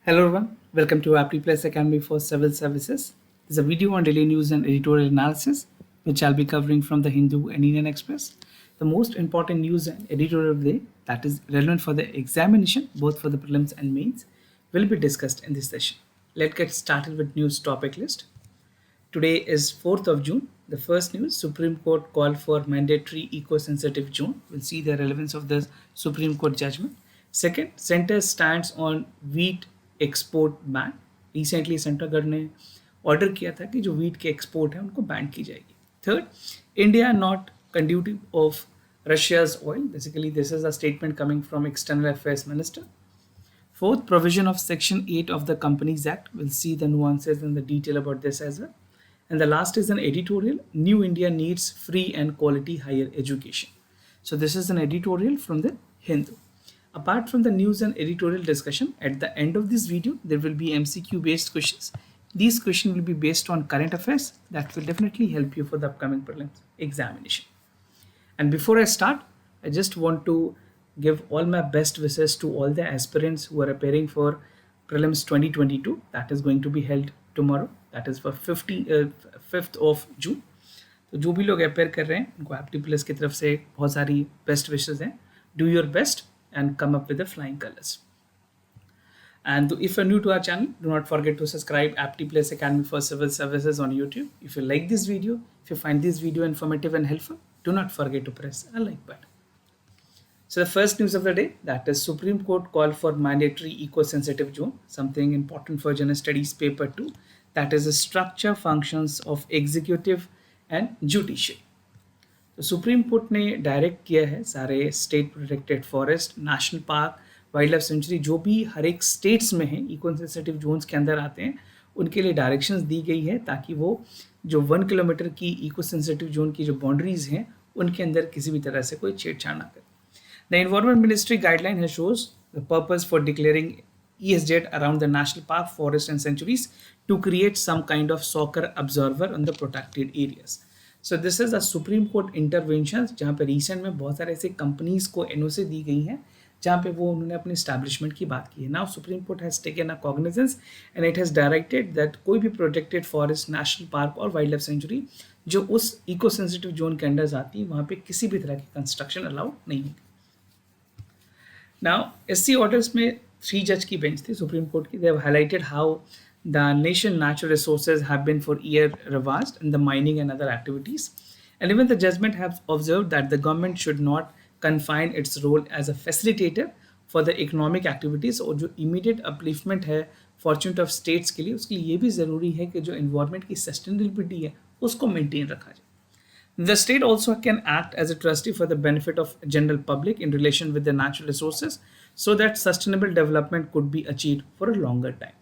Hello everyone, welcome to Aptly Plus Academy for Civil Services. This is a video on daily news and editorial analysis, which I'll be covering from the Hindu and Indian Express. The most important news and editorial of the day that is relevant for the examination, both for the prelims and mains, will be discussed in this session. Let's get started with news topic list. Today is 4th of June. The first news, Supreme Court called for mandatory eco-sensitive zone. We'll see the relevance of the Supreme Court judgment. Second, Center stands on wheat export ban. Recently central ने order किया था कि जो wheat के export है उनको ban की जाएगी. Third, India not conducive of Russia's oil. Basically, this is a statement coming from External Affairs Minister. Fourth, provision of Section 8 of the Companies Act. We'll see the nuances and the detail about this as well. And the last is an editorial. New India needs free and quality higher education. So this is an editorial from the Hindu. Apart from the news and editorial discussion, at the end of this video, there will be MCQ based questions. These questions will be based on current affairs that will definitely help you for the upcoming prelims examination. And before I start, I just want to give all my best wishes to all the aspirants who are appearing for prelims 2022 that is going to be held tomorrow, that is for 5th of June. तो जो भी लोग appear कर रहे हैं उनको एप्टी plus की तरफ से बहुत सारी बेस्ट विशेस हैं. Do your best and come up with the flying colors. And if you're new to our channel, do not forget to subscribe Aptly Plus Academy for Civil Services on YouTube. If you like this video, if you find this video informative and helpful, do not forget to press a like button. So the first news of the day, that is Supreme Court called for mandatory eco-sensitive zone, something important for General Studies paper 2, that is the structure functions of executive and judiciary. तो supreme court ने direct किया है सारे state protected forest, national park, wild life sanctuary जो भी हर एक states में है इको सेंसिटिव जोन्स के अंदर आते हैं, उनके लिए डायरेक्शंस दी गई है ताकि वो जो 1 किलोमीटर की इको सेंसिटिव जोन की जो बाउंड्रीज हैं उनके अंदर किसी भी तरह से कोई छेड़छाड़ ना करे. द एनवायरमेंट मिनिस्ट्री गाइडलाइन है shows the purpose for declaring ESZ around the national park, forest and sanctuaries to create some kind of soccer observer on the protected areas. So this is a supreme court intervention जहाँ पे recent में बहुत सारे ऐसे companies को NOC दी गई हैं जहाँ पे वो उन्होंने अपने स्टैब्लिशमेंट की बात की है. Now supreme court has taken a cognizance and it has directed that कोई भी प्रोटेक्टेड फॉरेस्ट, नेशनल पार्क और वाइल्ड लाइफ सेंचुरी जो उस इको सेंसिटिव जोन के अंडर आती है वहाँ पे किसी भी तरह की कंस्ट्रक्शन अलाउड नहीं है. नाउ SC ऑर्डर्स में 3 जज की बेंच थी सुप्रीम कोर्ट की. They have highlighted how the nation natural resources have been for years reversed in the mining and other activities, and even the judgment have observed that the government should not confine its role as a facilitator for the economic activities. और जो immediate upliftment है fortune of states के लिए, उसके लिए ये भी ज़रूरी है कि जो environment की sustainability है उसको maintain रखा जाए. The state also can act as a trustee for the benefit of general public in relation with the natural resources so that sustainable development could be achieved for a longer time.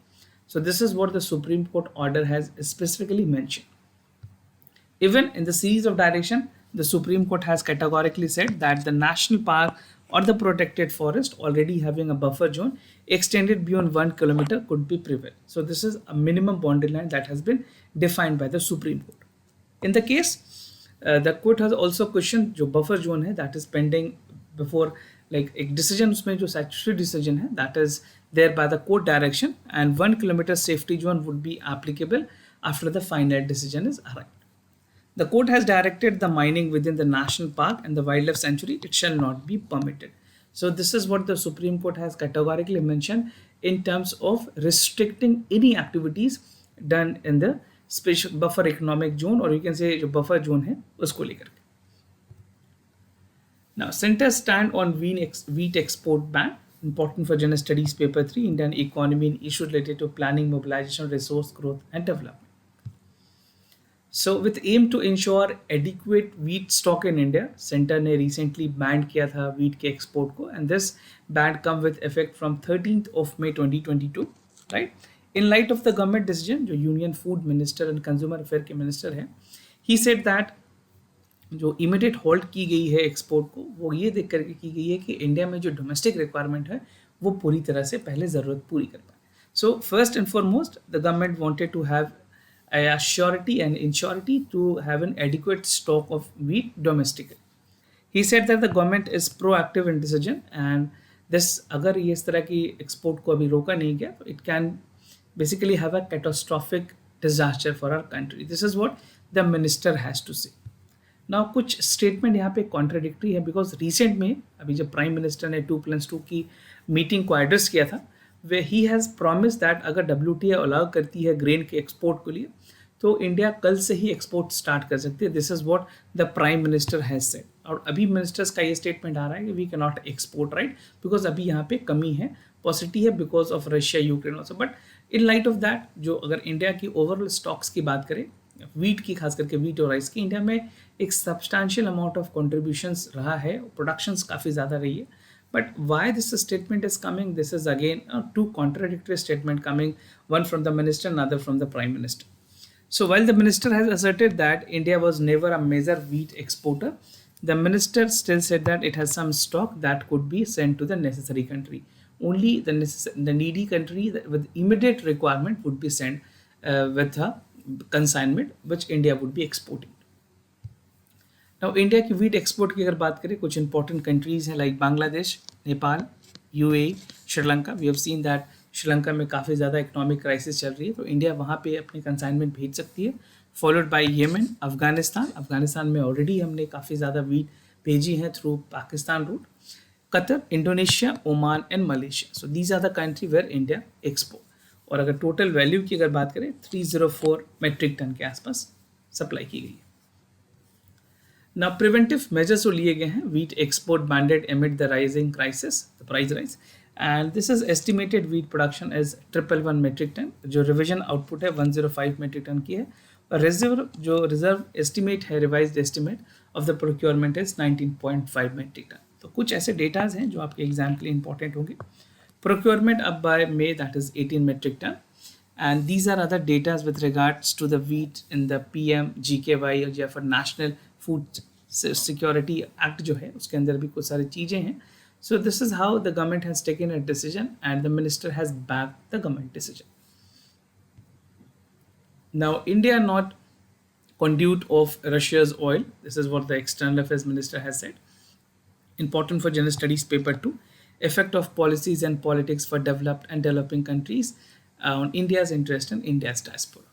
So this is what the Supreme Court order has specifically mentioned. Even in the series of direction, the Supreme Court has categorically said that the national park or the protected forest already having a buffer zone extended beyond 1 kilometer could be prevailed. So this is a minimum boundary line that has been defined by the Supreme Court. In the case, the court has also questioned जो buffer zone है that is pending before like एक decision उसमें जो statutory decision है that is there by the court direction, and 1 kilometer safety zone would be applicable after the final decision is arrived. The court has directed the mining within the national park and the wildlife sanctuary, it shall not be permitted. So this is what the Supreme Court has categorically mentioned in terms of restricting any activities done in the special buffer economic zone, or you can say जो buffer zone है उसको लेकर. Now, center stand on wheat export ban. Important for General Studies paper 3, Indian economy and issues related to planning, mobilization, resource growth and development. So with aim to ensure adequate wheat stock in India, Center ने recently banned किया था wheat के export को, and this ban come with effect from 13th of May 2022, right? In light of the government decision, जो Union Food Minister and Consumer Affairs के Minister है, he said that जो immediate hold की गई है export को वो ये देख करके की गई है कि इंडिया में जो डोमेस्टिक रिक्वायरमेंट है वो पूरी तरह से पहले ज़रूरत पूरी कर पाए. So first and foremost the government wanted to have a surety and insurity to have an adequate stock of wheat domestically. He said that the government is proactive in decision and this अगर ये इस तरह की export को अभी रोका नहीं गया तो it can basically have a catastrophic disaster for our country. This is what the minister has to say. Now कुछ स्टेटमेंट यहाँ पे कॉन्ट्राडिक्टरी है बिकॉज रिसेंट में अभी जब प्राइम मिनिस्टर ने 2+2 की मीटिंग को एड्रेस किया था वे ही हैज़ प्रॉमिस दैट अगर WTO अलाउ करती है ग्रेन के एक्सपोर्ट के लिए तो इंडिया कल से ही एक्सपोर्ट स्टार्ट कर सकती है. This is what the prime minister has said. और अभी मिनिस्टर्स का ये स्टेटमेंट आ रहा है कि we can not export right because अभी यहाँ पे कमी है पॉसिबिलिटी है because of Russia Ukraine also. But in light of that जो अगर इंडिया की ओवरऑल स्टॉक्स की बात करें वीट की खास करके वीट और राइस की इंडिया में एक सब्सटैंशियल अमाउंट ऑफ कॉन्ट्रीब्यूशंस रहा है प्रोडक्शंस काफ़ी ज़्यादा रही है. But why this statement is coming? This is again two contradictory statement coming, one from the minister, another from the prime minister. So while the minister has asserted that India was never a major wheat exporter, the minister still said that it has some stock that could be sent to the necessary country. Only the needy country with immediate requirement would be sent with a consignment which India would be exporting. Now India की wheat export की अगर बात करें कुछ important countries हैं like Bangladesh, Nepal, UAE, Sri Lanka. We have seen that Sri Lanka में काफ़ी ज़्यादा इकोनॉमिक क्राइसिस चल रही है तो इंडिया वहाँ पे अपनी कंसाइनमेंट भेज सकती है. फॉलोड बाय येमेन, अफगानिस्तान में ऑलरेडी हमने काफ़ी ज़्यादा वीट भेजी हैं through Pakistan route. Qatar, Indonesia, Oman and Malaysia. So these are the country where India export. और अगर टोटल वैल्यू की अगर बात करें 304 मेट्रिक टन के आसपास सप्लाई की गई है. Now, preventive measures तो लिए गए हैं. Wheat export banded amid the rising crisis, the price rise, and this is estimated wheat production as 111 metric ton. जो revision output है 105 metric ton की है. और reserve estimate है revised estimate of the procurement is 19.5 metric ton. तो कुछ ऐसे datas हैं जो आपके एग्जाम के लिए इंपॉर्टेंट होंगे. Procurement up by May that is 18 metric ton. And these are other data with regards to the wheat in the PMGKY या फिर National Food Security Act जो है उसके अंदर भी कुछ सारी चीज़ें हैं. So this is how the government has taken a decision and the minister has backed the government decision. Now India not conduit of Russia's oil. This is what the External Affairs Minister has said. Important for General Studies paper 2. Effect of policies and politics for developed and developing countries on India's interest in India's diaspora.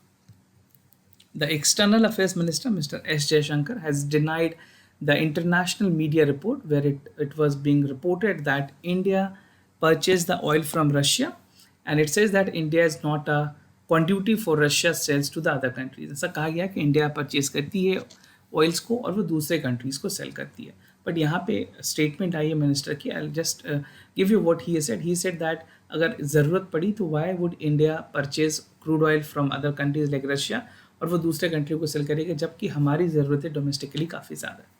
The External Affairs Minister, Mr. S. Jaishankar, has denied the international media report where it was being reported that India purchased the oil from Russia, and it says that India is not a conduit for Russia's sales to the other countries. ऐसा कहा गया कि India purchase करती है oils को और वो दूसरे कंट्रीज को सेल करती है. बट यहाँ पे स्टेटमेंट आई है मिनिस्टर की. I just give you what he said. He said that अगर ज़रूरत पड़ी तो why would India purchase crude oil from other countries like Russia और वो दूसरे कंट्री को सेल करेगा जबकि हमारी ज़रूरतें डोमेस्टिकली काफ़ी ज़्यादा है.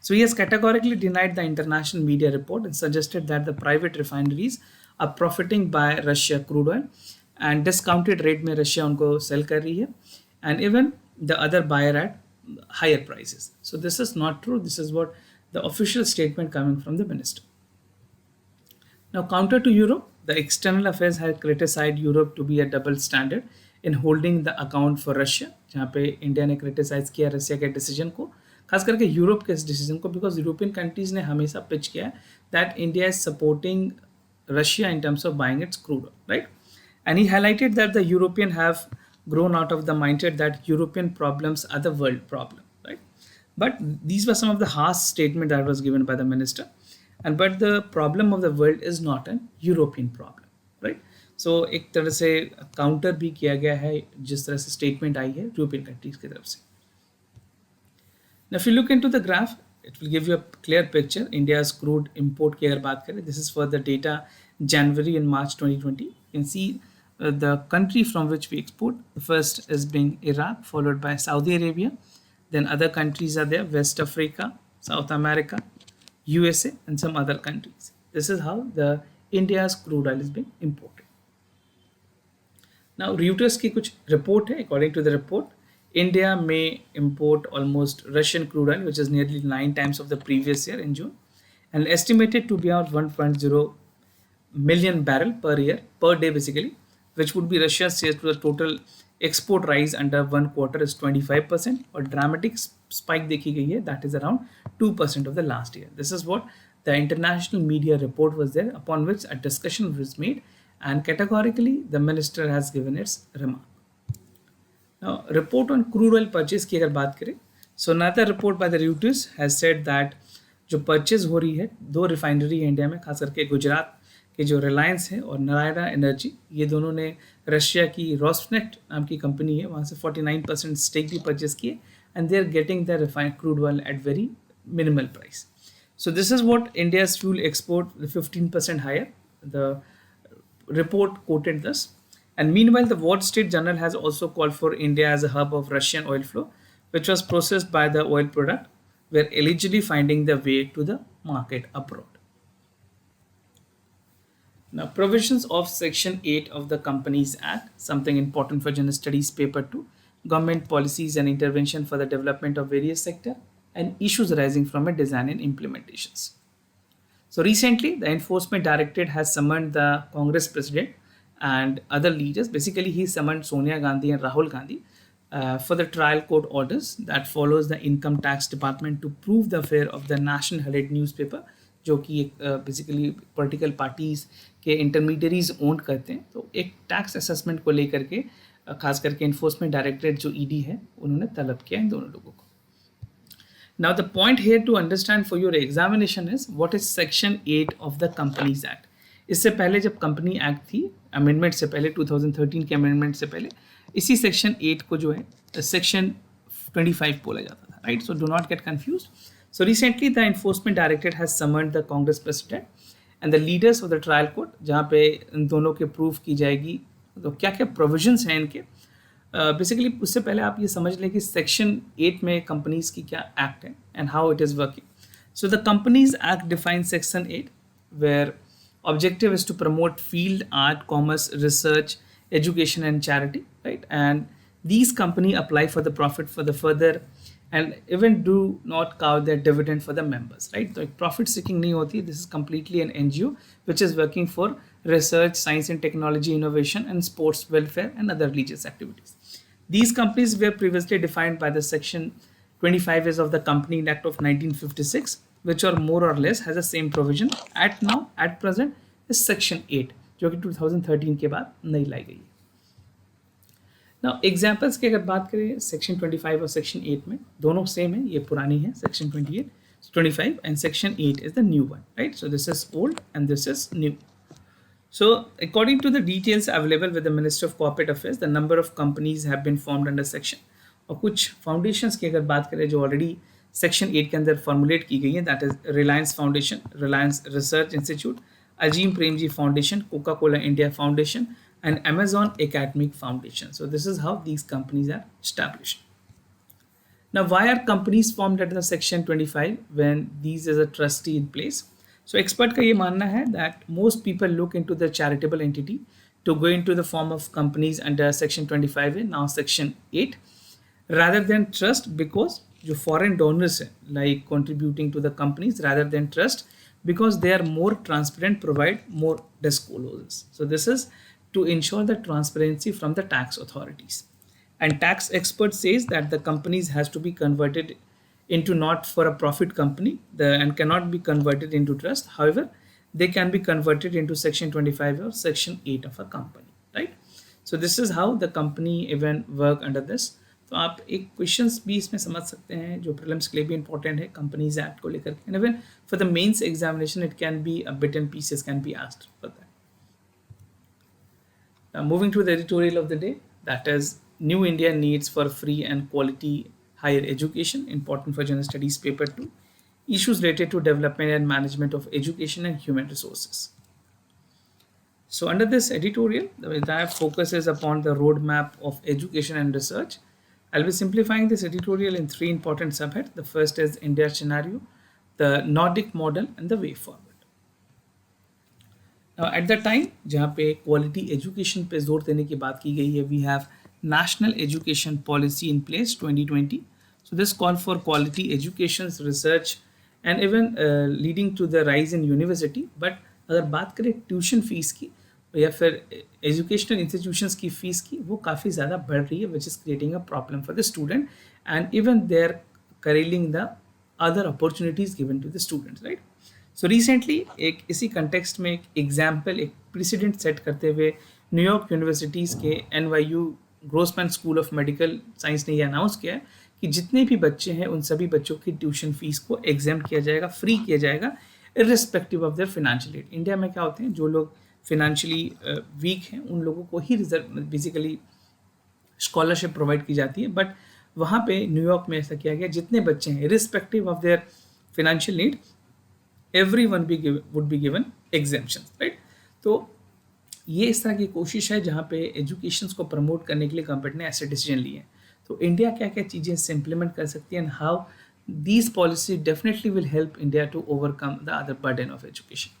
So he has categorically denied the international media report and suggested that the private refineries are profiting by Russia crude oil and discounted rate में Russia उनको sell कर रही है and even the other buyer at higher prices. So this is not true. This is what the official statement coming from the minister. Now counter to Europe, the External Affairs has criticized Europe to be a double standard in holding the account for Russia. जहाँ पे India ने criticise किया Russia के decision को, खास करके Europe के इस डिसीजन को, बिकॉज यूरोपियन कंट्रीज ने हमेशा पिच किया है that India is supporting Russia in terms of buying it's crude, right. And he highlighted that the European have grown out of the mindset that European problems are the world problem, right? But these were some of the harsh statement that was given by the minister. And but the problem of the world is not an European problem, right? So एक तरह से counter भी किया गया है जिस तरह से स्टेटमेंट आई है यूरोपियन कंट्रीज की तरफ से. Now, if you look into the graph, it will give you a clear picture. India's crude import की अगर बात करें, this is for the data January and March 2020. You can see the country from which we export. The first is being Iraq, followed by Saudi Arabia. Then other countries are there: West Africa, South America, USA, and some other countries. This is how the India's crude oil is being imported. Now, Reuters की कुछ report है. According to the report, India may import almost Russian crude oil, which is nearly 9 times of the previous year in June, and estimated to be around 1.0 million barrel per year, per day basically, which would be Russia's share to the total export rise under 1 quarter is 25% और dramatic spike देखी गई है that is around 2% of the last year. This is what the international media report was there, upon which a discussion was made, and categorically the minister has given its remark. Now, report on crude oil purchase की अगर बात करें, so another report by the Reuters has said that जो purchase हो रही है दो refinery है इंडिया में, खास करके गुजरात के जो रिलायंस है और नारायणा एनर्जी, ये दोनों ने रशिया की रॉस्नेफ्ट नाम की कंपनी है वहाँ से 49% स्टेक भी परचेज किए, and they are getting the refined crude oil at very minimal price. So this is what India's fuel export, the 15% higher. The report quoted this. And meanwhile, the Wall Street Journal has also called for India as a hub of Russian oil flow, which was processed by the oil product, were allegedly finding their way to the market abroad. Now, provisions of Section 8 of the Companies Act, something important for General Studies Paper 2, government policies and intervention for the development of various sectors and issues arising from a design and implementations. So recently, the Enforcement Directorate has summoned the Congress President and other leaders. Basically, he summoned Sonia Gandhi and Rahul Gandhi for the trial court orders that follows the Income Tax Department to prove the affair of the National Herald newspaper, जो कि basically political parties के intermediaries own करते हैं. तो एक tax assessment को लेकर के खास करके इन्फोर्समेंट डायरेक्टरेट जो ईडी है उन्होंने तलब किया इन दोनों लोगों को. Now the point here to understand for your examination is what is Section 8 of the Companies Act. इससे पहले जब कंपनी एक्ट थी, अमेंडमेंट से पहले 2013 के अमेंडमेंट से पहले, इसी सेक्शन 8 को जो है सेक्शन 25 बोला जाता था, right. So do not get confuse. So recently the enforcement directorate has summoned the Congress president and the leaders of the trial court, जहाँ पे इन दोनों के प्रूफ की जाएगी तो क्या क्या प्रोविजंस हैं इनके. बेसिकली उससे पहले आप ये समझ लें कि सेक्शन 8 में कंपनीज की क्या एक्ट है and how it is working. So the companies act define section 8 where objective is to promote field art, commerce, research, education and charity, right? And these company apply for the profit for the further and even do not count their dividend for the members, right? So profit seeking nahi hoti. This is completely an NGO which is working for research, science and technology, innovation and sports welfare and other religious activities. These companies were previously defined by the section 25 is of the Company Act of 1956, which are more or less has the same provision. At present is section 8, जो कि 2013 के बाद नई लाई गई है. Now examples की अगर बात करें section 25 और section 8 में, दोनों सेम है. ये पुरानी है section 25 and section 8 is the new one, right? So this is old and this is new. So according to the details available with the Ministry of Corporate Affairs, the number of companies have been formed under section. और कुछ foundations की अगर बात करें जो already section 8 के अंदर formulate की गई है, that is Reliance Foundation, Reliance Research Institute, Azim Premji Foundation, Coca Cola India Foundation and Amazon Academic Foundation. So this is how these companies are established. Now, why are companies formed under the section 25 when these is a trustee in place? So expert का ये मानना है that most people look into the charitable entity to go into the form of companies under section 25 है, now section 8, rather than trust, because जो foreign donors है like contributing to the companies rather than trust, because they are more transparent, provide more disclosures. So this is to ensure the transparency from the tax authorities. And tax expert says that the companies has to be converted into not for a profit company and cannot be converted into trust. However, they can be converted into section 25 or section 8 of a company, right? So this is how the company even work under this. तो आप एक questions भी इसमें समझ सकते हैं जो prelims के लिए भी इंपॉर्टेंट है कंपनीज एक्ट को लेकर के, and even for the mains examination it can be a bit and pieces can be asked for that. Moving to the editorial of the day, that is New India needs for free and quality higher education, important for General Studies paper 2, issues related to development and management of education and human resources. So under this editorial, the entire focus is upon the roadmap of education and research. I'll be simplifying this editorial in 3 important subheads. The first is India scenario, the Nordic model and the way forward. Now at the time जहाँ पे quality education पे जोर देने की बात की गई है, we have National Education Policy in place 2020. So this call for quality education, research and even leading to the rise in university. But अगर बात करें ट्यूशन फीस की, या फिर एजुकेशनल इंस्टीट्यूशंस की फीस की वो काफ़ी ज़्यादा बढ़ रही है, which is creating a problem for the student and even they are curtailing the other opportunities given to the students, right? So recently एक इसी कंटेक्स्ट में एक एग्जाम्पल, एक प्रेसिडेंट सेट करते हुए न्यूयॉर्क यूनिवर्सिटीज़ के NYU Grossman school of medical science ने ये अनाउंस किया है कि जितने भी बच्चे हैं उन सभी बच्चों की ट्यूशन फीस को एग्जाम किया जाएगा, फ्री किया जाएगा, irrespective of their financial aid. India में क्या होते हैं, जो लोग फिनेंशियली वीक हैं उन लोगों को ही रिजर्व बेसिकली स्कॉलरशिप प्रोवाइड की जाती है, बट वहाँ पे न्यूयॉर्क में ऐसा किया गया जितने बच्चे हैं irrespective of their financial need everyone would be given exemptions, right? तो ये इस तरह की कोशिश है जहाँ पे एजुकेशन को प्रमोट करने के लिए गवर्नमेंट ने ऐसे डिसीजन लिए हैं। तो इंडिया क्या क्या चीज़ें इससे इम्प्लीमेंट कर सकती है and how these policy definitely will help India to overcome the other burden of education.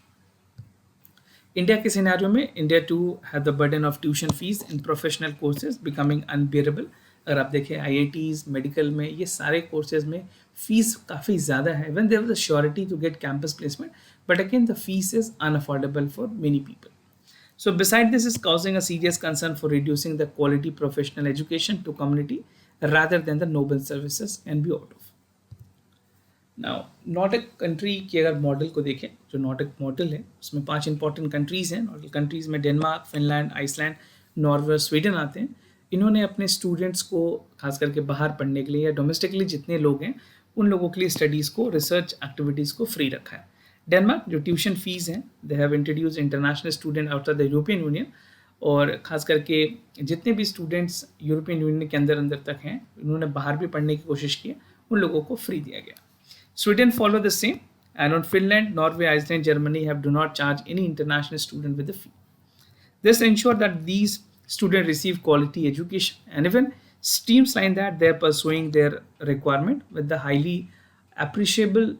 India के सिनेरियो में India to have the burden of tuition fees in professional courses becoming unbearable. अगर आप देखें IITs medical में ये सारे courses में fees काफ़ी ज़्यादा है, when there was a surety to get campus placement, but again the fees is unaffordable for many people. So beside this is causing a serious concern for reducing the quality professional education to community rather than the noble services can be out of. Now Nordic country के अगर model को देखें, जो Nordic model है उसमें 5 important countries हैं। Nordic countries में Denmark, Finland, Iceland, Norway, Sweden आते हैं। इन्होंने अपने स्टूडेंट्स को खास करके बाहर पढ़ने के लिए या डोमेस्टिकली जितने लोग हैं उन लोगों के लिए स्टडीज़ को, रिसर्च एक्टिविटीज़ को फ्री रखा है। डेनमार्क जो ट्यूशन फीस हैं, they have introduce international student outside the European union, और ख़ास करके जितने भी स्टूडेंट्स यूरोपियन यूनियन के अंदर तक हैं उन्होंने बाहर भी पढ़ने की कोशिश की है, उन लोगों को फ्री दिया गया। Sweden follow the same, and on Finland, Norway, Iceland, Germany do not charge any international student with a fee. This ensure that these students receive quality education, and even streamline that they are pursuing their requirement with the highly appreciable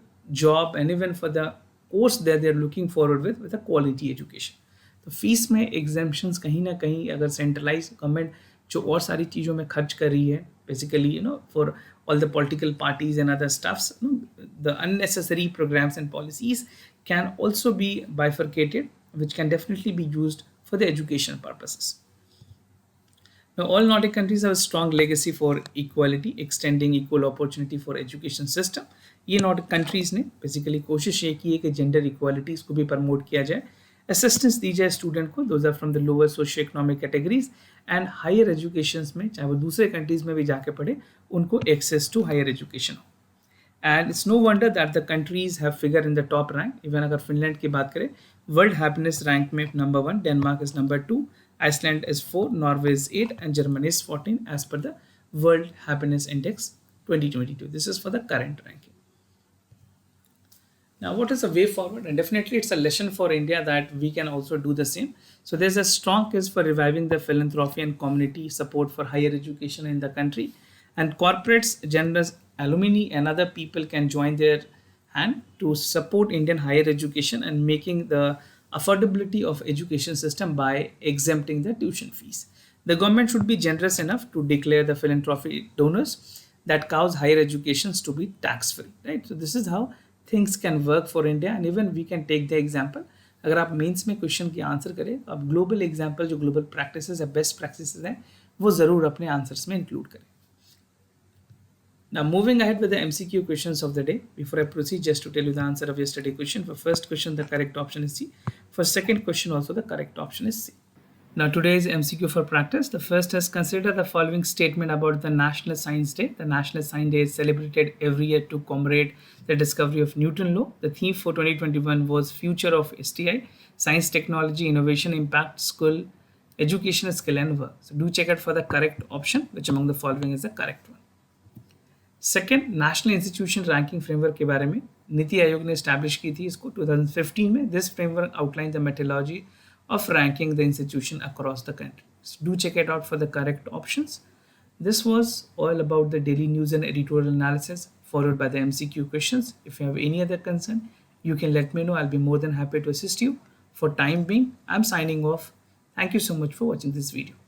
job, and even for the course that they are looking forward with a quality education. तो fees में examples कहीं ना कहीं अगर centralise government जो और सारी चीज़ों में खर्च कर रही है, basically for all the political parties and other stuffs, the unnecessary programs and policies can also be bifurcated, which can definitely be used for the education purposes. Now, all Nordic countries have a strong legacy for equality, extending equal opportunity for education system. ये Nordic countries ने basically कोशिश ये की है कि gender equalities को भी promote किया जाए, असिस्टेंस दी जाए स्टूडेंट को, those are from the lower socio economic categories, and higher education में चाहे वो दूसरे कंट्रीज़ में भी जाके पढ़े उनको एक्सेस टू हायर एजुकेशन हो। And it's no wonder that the countries have figure in the top rank. Even अगर फिनलैंड की बात करें, वर्ल्ड हैप्पीनेस रैंक में number 1, Denmark is number 2, Iceland is 4, Norway is 8, and Germany is 14 as per the World Happiness Index 2022. This is for the current ranking. Now, what is the way forward? And definitely it's a lesson for India that we can also do the same. So there's a strong case for reviving the philanthropy and community support for higher education in the country. And corporates, generous alumni and other people can join their hand to support Indian higher education and making the affordability of education system by exempting the tuition fees. The government should be generous enough to declare the philanthropy donors that cause higher educations to be tax free, right? So this is how things can work for India, and even we can take the example. अगर आप mains में question की answer करें तो आप global example जो global practices है, best practices हैं, वो ज़रूर अपने आंसर्स में इंक्लूड करें. Now moving ahead with the MCQ questions of the day. Before I proceed, just to tell you the answer of yesterday's question. For first question, the correct option is C. For second question, also the correct option is C. Now today's MCQ for practice. The first is, consider the following statement about the National Science Day. The National Science Day is celebrated every year to commemorate the discovery of Newton law. The theme for 2021 was Future of STI, Science, Technology, Innovation, Impact, School, Education, Skill and Work. So do check out for the correct option, which among the following is the correct one. Second, national institution ranking framework के बारे में नीति आयोग ने establish की थी इसको 2015 में. This framework outline the methodology of ranking the institution across the country. Do check it out for the correct options. This was all about the daily news and editorial analysis followed by the MCQ questions. If you have any other concern, you can let me know. I'll be more than happy to assist you. For time being, I'm signing off. Thank you so much for watching this video.